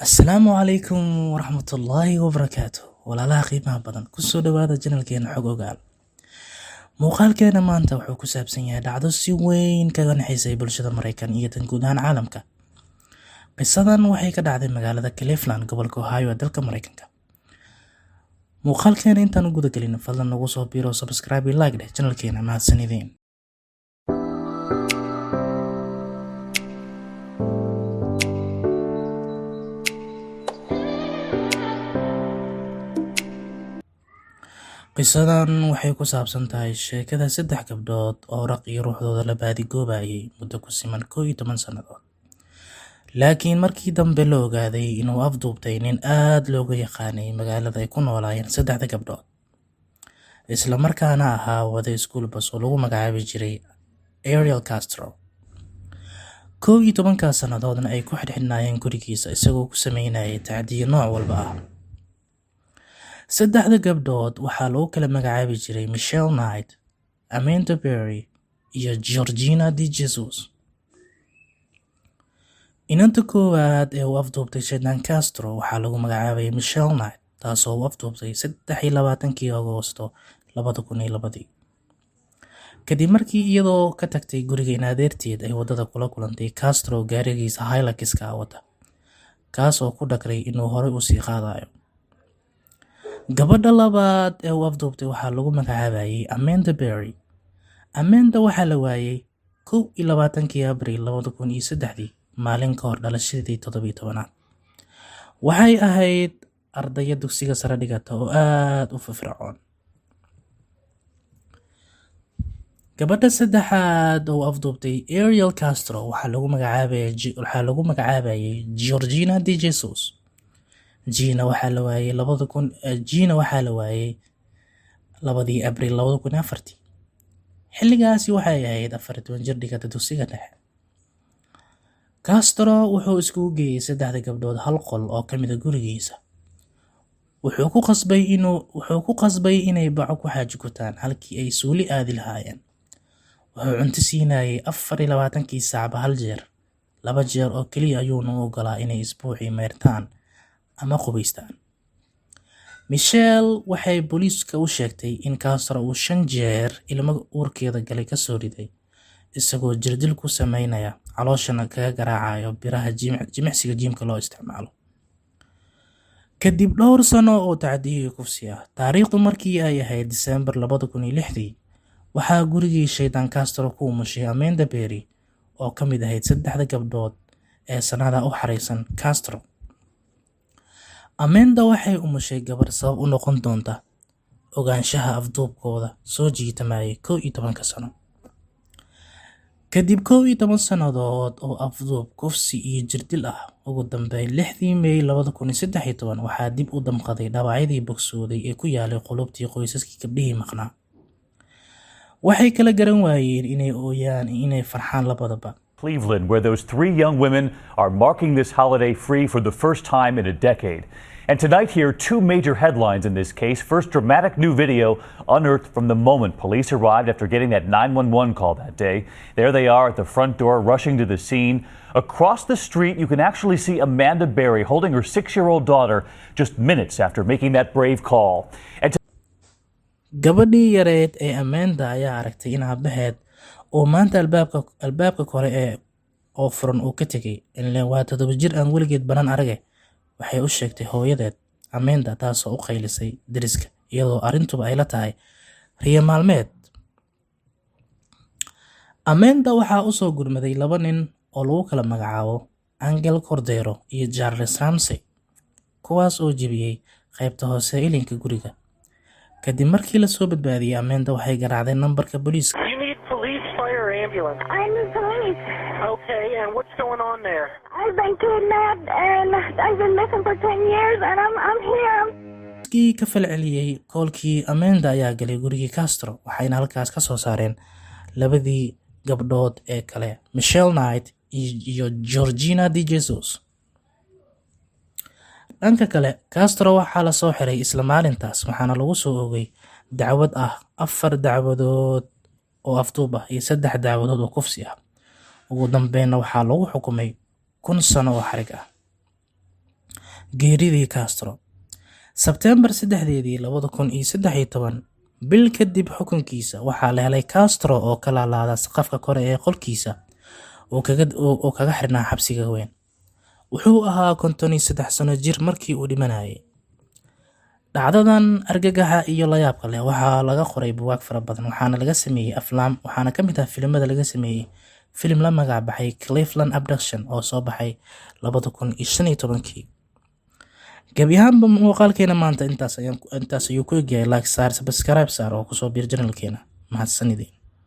Asalaamu calaykum waraxmatullaahi wabarakaatu. Walaalaha qiimaha badan kusoo dhawaada janalkeena xog ogaal. Muuqaalkeena maanta wuxuu ku saabsan yahay dhacdo si weyn kaga naxaysay bulshada Mareykan iyo tan guud ahaan caalamka. Qisadan waxay ka dhacday magaalada Cleveland, gobolka Ohio ee dalka Mareykanka. Muuqaalkeena intaan u guda gelin, fadlan nagu soo biiro, subscribe iyo like dheh janalkeena. Mahadsanidin. qisadan waxay ku saabsan tahay sheekada saddex gabdhood oo raq iyo ruuxdooda la baadigoobayay muddo ku siman 11 sannadood. Laakiin markii dambe la ogaaday inuu afduubtay nin aad looga yaqaanay magaalada ay ku noolaayeen saddexda gabdhood, isla markaana ahaa wada iskuul bas oo lagu magacaabi jiray Ariel Castro. 11 sannadoodna ay ku xidhxidhnaayeen gurigiisa isagoo ku sameynayay tacdiyo nooc walba ah. saddexda gabdhood waxaa lagu kala magacaabi jiray Michelle Knight, Amanda Berry iyo Georgina DeJesus. Inanta koowaad ee uu afduubtay Shaydan Castro waxaa lagu magacaabayay Michelle Knight, taasoo uu afduubtay 23 Agoosto 2002. kadib markii iyadoo ka tagtay guriga in adeerteed ay wadada kula kulantay Castro gaarigiisa Hilux-ka wata, kaas oo ku dhagray inuu horey u sii qaadayo. Gabadha labaad ee uu afduubtay waxaa lagu magacaabayay Amanda Berry. Amanda waxaa la waayay 21 Abriil 2003, maalin ka hor dhalashadii 17aad. Waxay ahayd ardayad dugsiga sare dhigata oo aad u firfircoon. Gabadha saddexaad oo afduubtay Ariel Castro waxaa lagu magacaabayay Georgina DeJesus. Gina waxaa la waayay 2 Abriil 2004. xilligaasi waxay ahayd 14 jir dhigata dugsiga dhexe. Castro wuxuu iskugu geeyay saddexda gabdhood hal qol oo ka mid ah gurigiisa. Wuxuu ku qasbay inay baco ku xaaji gutaan halkii ay suuli aadi lahaayeen. Wuxuu cunto siinayay 24 saacba hal jeer. 2 jeer oo kaliya ayuuna u ogolaa inay isbuucii meertaan ama qubaystaan. Michelle waxay booliiska u sheegtay in Castro uu 5 jeer ilmo uurkeeda galay ka soo riday, isagoo jirdil ku sameynaya calooshana kaga garaacayo biraha jimicsiga jiimka loo isticmaalo. Kadib dhowr sano oo tacdiyo kufsi ah, taariikhdu markii ay ahayd December 2006, waxaa gurigii Shaydan Castro ku umushay Amanda Berry oo ka mid ahayd saddexda gabdhood ee sanada u xareysan Castro. Amanda waxay umushay gabar sabab u noqon doonta ogaanshaha afduubkooda soo jiitamayay 11 sano. Kadib 11 sannadood oo afduub, kufsi iyo jirdil ah, ugu dambeyn 6 May 2013 waxaa dib u damqaday dhaawacyadii bogsooday ee ku yaalay qulubtii qoysaskii gabdhihii maqnaa. Waxay kala garan waayeen inay ooyaan iyo inay farxaan labadaba. Cleveland, where those 3 young women are marking this holiday free for the first time in a decade. And tonight here, 2 major headlines in this case. First, dramatic new video unearthed from the moment police arrived after getting that 911 call that day. There they are at the front door, rushing to the scene. Across the street, you can actually see Amanda Berry holding her 6-year-old daughter just minutes after making that brave call. Gabadhii yareed ee Amanda ayaa aragtay in aabaheed oo maanta albaabka kore oo furan uu ka tegay. Ilaa waa 7 jir aan weligeed banan arage. Waxay u sheegtay hooyadeed Amanda, taasoo u qaylisay deriska, iyadoo arrintuba ay la tahay riyo maalmeed. Amanda waxaa u soo gurmaday 2 nin oo lagu kala magacaabo Angel Cordero iyo Charles Ramsey, kuwaas oo jebiyay qaybta hoose ilinka guriga. Kadib markii la soo badbaadiyay, Amanda waxay garaacday nambarka booliiska. Ambulance. I'm the police. Okay, and what's going on there? I've been kidnapped and I've been missing for 10 years and I'm here. Kii ka falceliyay koolkii Amanda ayaa galay gurigii Castro, waxayna halkaas ka soo saareen labadii gabdhood ee kale, Michelle Knight iyo Georgina DeJesus. Dhanka kale, Castro waxaa la soo xiray isla maalintaas, waxaana lagu soo oogay dacwad ah 4 dacwadood oo afduub ah iyo 3 dacwadood oo kufsi ah. Ugu dambeynna waxaa lagu xukumay 1 sano oo xarig ah. geeridii Castro. Sebtembar 3, 2013, bil kadib xukunkiisa, waxaa la helay Castro oo ka laalaada saqafka kore ee qolkiisa oo kaga xirnaa xabsiga weyn. Wuxuu ahaa 53 sano jir markii uu dhimanayay. Dhacdadan argagaxa iyo la yaabka leh waxaa laga qoray buugaag fara badan, waxaana laga sameeyay aflaam, waxaana ka mid ah filimada laga sameeyay filim la magac baxay Cleveland Abduction oo soo baxay 2015. gabi ahaanba muuqaalkeena maanta intaas ayuu ku egyahay. Like saar, subscribe saar oo kusoo biir channelkeena. Mahadsanidin.